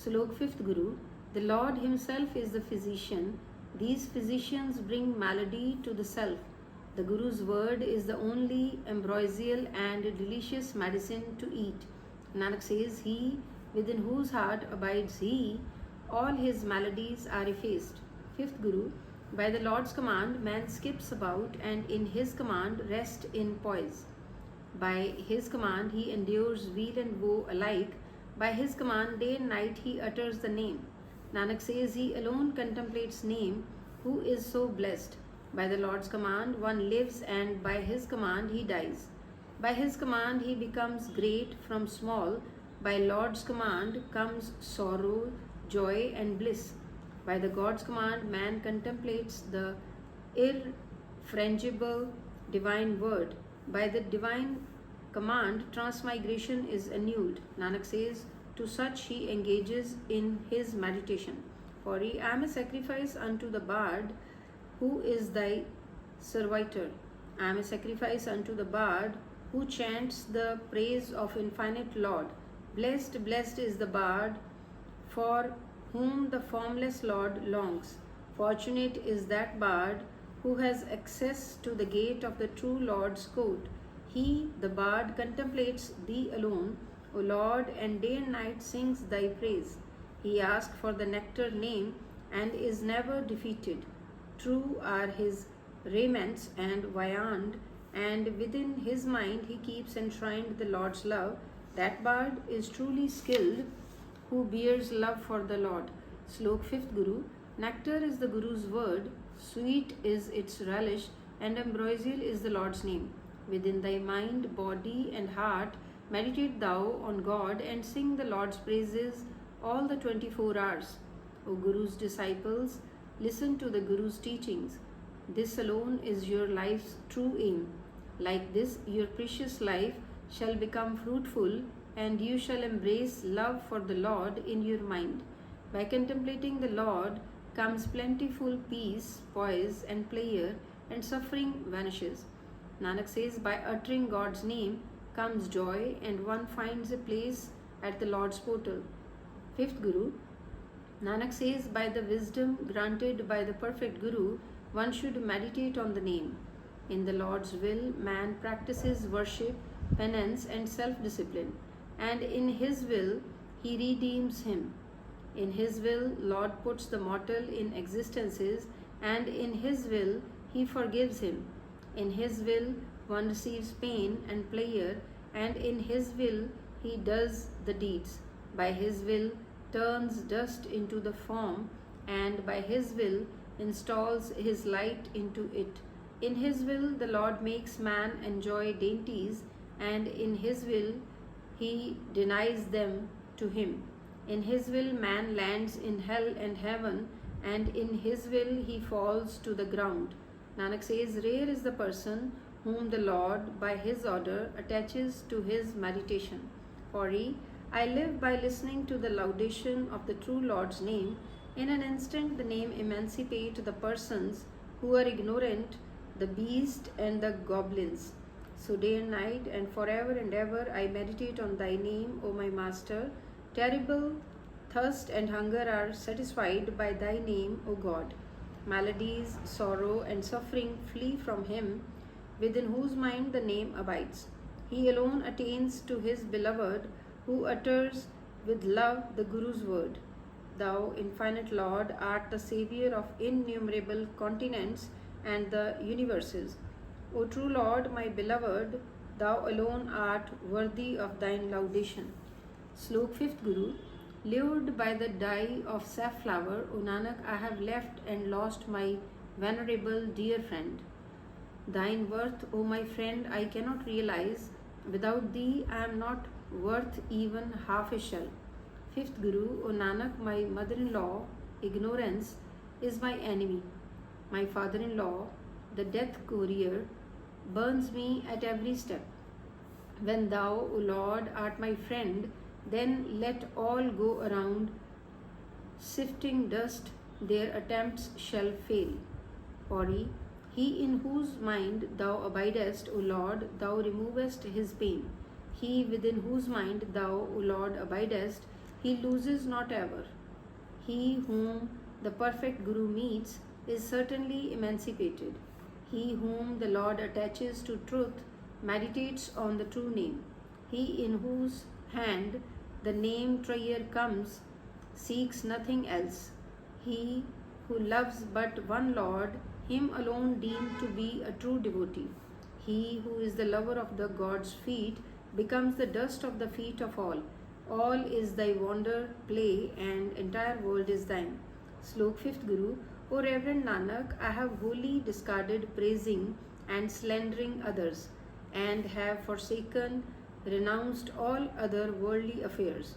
Slok 5th Guru. The Lord Himself is the physician. These physicians bring malady to the self. The Guru's word is the only ambrosial and delicious medicine to eat. Nanak says, He within whose heart abides He, all his maladies are effaced. 5th Guru. By the Lord's command, man skips about, and in His command, rest in poise. By His command, he endures weal and woe alike. By His command, day and night, he utters the name. Nanak says, He alone contemplates name, who is so blessed. By the Lord's command, one lives, and by His command, he dies. By His command, he becomes great from small. By Lord's command comes sorrow, joy, and bliss. By the God's command, man contemplates the irrefrangible divine word. By the divine command, transmigration is annulled. Nanak says, to such he engages in his meditation. For I am a sacrifice unto the bard, who is thy servitor. I am a sacrifice unto the bard, who chants the praise of infinite Lord. Blessed, blessed is the bard, for whom the formless Lord longs. Fortunate is that bard who has access to the gate of the true Lord's court. He, the bard, contemplates Thee alone, O Lord, and day and night sings Thy praise. He asks for the nectar name and is never defeated. True are his raiments and viand, and within his mind he keeps enshrined the Lord's love. That bard is truly skilled, who bears love for the Lord. Slok 5th Guru. Nectar is the Guru's word, sweet is its relish, and ambrosial is the Lord's name. Within thy mind, body, and heart, meditate thou on God and sing the Lord's praises all the 24 hours. O Guru's disciples, listen to the Guru's teachings. This alone is your life's true aim. Like this, your precious life shall become fruitful, and you shall embrace love for the Lord in your mind. By contemplating the Lord comes plentiful peace, poise, and pleasure, and suffering vanishes. Nanak says, by uttering God's name comes joy, and one finds a place at the Lord's portal. 5th Guru. Nanak says, by the wisdom granted by the perfect Guru, one should meditate on the name. In the Lord's will, man practices worship, penance, and self-discipline, and in His will, He redeems him. In His will, Lord puts the mortal in existences, and in His will, He forgives him. In His will, one receives pain and pleasure, and in His will, He does the deeds. By His will, turns dust into the form, and by His will, installs His light into it. In His will, the Lord makes man enjoy dainties, and in His will, He denies them to him. In His will, man lands in hell and heaven, and in His will, he falls to the ground. Nanak says, rare is the person whom the Lord, by His order, attaches to his meditation. For I live by listening to the laudation of the true Lord's name. In an instant, the name emancipates the persons who are ignorant, the beast and the goblins. So day and night and forever and ever I meditate on Thy name, O my Master. Terrible thirst and hunger are satisfied by Thy name, O God. Maladies, sorrow, and suffering flee from him within whose mind the name abides. He alone attains to his beloved, who utters with love the Guru's word. Thou, infinite Lord, art the Saviour of innumerable continents and the universes. O true Lord, my beloved, Thou alone art worthy of Thine laudation. Slok 5th Guru. Lured by the dye of safflower, O Nanak, I have left and lost my venerable dear friend. Thine worth, O my friend, I cannot realize. Without Thee, I am not worth even half a shell. 5th Guru. O Nanak, my mother-in-law, ignorance, is my enemy. My father-in-law, the death courier, burns me at every step. When Thou, O Lord, art my friend, then let all go around sifting dust, their attempts shall fail. For he in whose mind Thou abidest, O Lord, Thou removest his pain. He within whose mind Thou, O Lord, abidest, he loses not ever. He whom the perfect Guru meets is certainly emancipated. He whom the Lord attaches to truth meditates on the true name. He in whose hand the name treasure comes seeks nothing else. He who loves but one Lord, him alone deemed to be a true devotee. He who is the lover of the God's feet becomes the dust of the feet of all. All is thy wonder, play, and entire world is thine. Slok 5th Guru. O Reverend Nanak, I have wholly discarded praising and slandering others, and have forsaken, renounced all other worldly affairs.